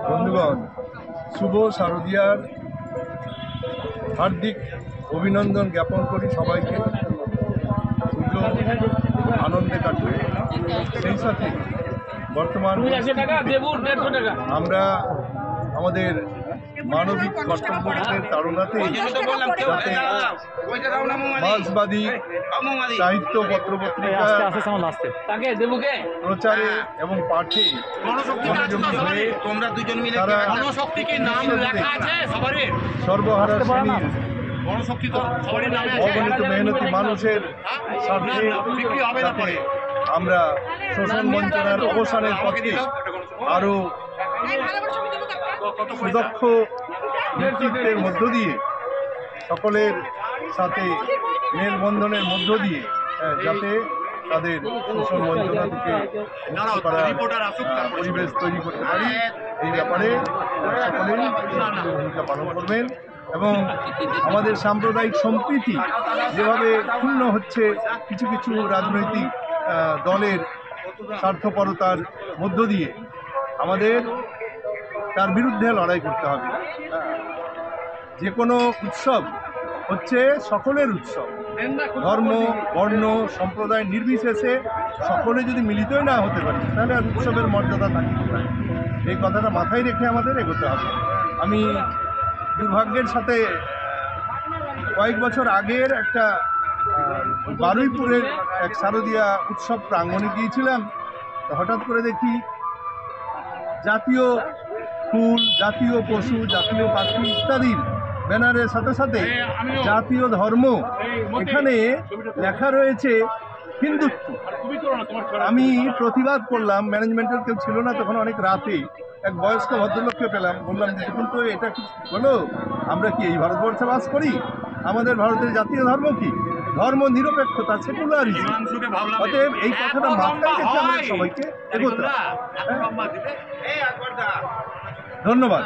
বন্ধুগণ, শুভ শারদীয়ার হার্দিক অভিনন্দন জ্ঞাপন করি সবাইকে। পুজো আনন্দে কাটবে। সেই সাথে বর্তমান আমরা আমাদের মানবিক কর্তব্যের তাড়নাতেই যাতে মার্ক্সবাদী সাহিত্য পত্রপত্রিকা প্রচারে এবং পাঠে মনোযোগী হয়ে তারা সর্বহারা শ্রেণীর অগণিত মেহনতি মানুষের স্বার্থে যাতে আমরা শোষণ বঞ্চনার অবসানের পথে আরো সুদক্ষ নেতৃত্বের মধ্য দিয়ে সকলের সাথে মেলবন্ধনের মধ্য দিয়ে যাতে তাদের শোষণ বঞ্চনা থেকে পরিবেশ তৈরি করতে পারি, এই ব্যাপারে সকলেই ভূমিকা পালন করবেন। এবং আমাদের সাম্প্রদায়িক সম্প্রীতি যেভাবে ক্ষুণ্ণ হচ্ছে কিছু কিছু রাজনৈতিক দলের স্বার্থপরতার মধ্য দিয়ে, আমাদের তার বিরুদ্ধে লড়াই করতে হবে। যে কোনো উৎসব হচ্ছে সকলের উৎসব, ধর্ম বর্ণ সম্প্রদায় নির্বিশেষে সকলে যদি মিলিতই না হতে পারে তাহলে আর উৎসবের মর্যাদা থাকতে পারে। এই কথাটা মাথায় রেখে আমাদের এগোতে হবে। আমি দুর্ভাগ্যের সাথে কয়েক বছর আগের একটা বারুইপুরের এক শারদীয়া উৎসব প্রাঙ্গণে গিয়েছিলাম। হঠাৎ করে দেখি জাতীয় ফুল, জাতীয় পশু, জাতীয় পাখি ইত্যাদির ব্যানারের সাথে সাথে জাতীয় ধর্ম এখানে লেখা রয়েছে হিন্দুত্ব। আমি প্রতিবাদ করলাম, ম্যানেজমেন্টের কেউ ছিল না তখন, অনেক রাতে এক বয়স্ক ভদ্রলোককে পেলাম। বললাম যে দেখুন তো এটা কি বলো, আমরা কি এই ভারতবর্ষে বাস করি? আমাদের ভারতের জাতীয় ধর্ম কি? ধর্ম নিরপেক্ষতা, সেকুলারিজম। অতএব এই কথাটা মাথায় রেখে আমরা সবাইকে এগোতে হবে। ধন্যবাদ।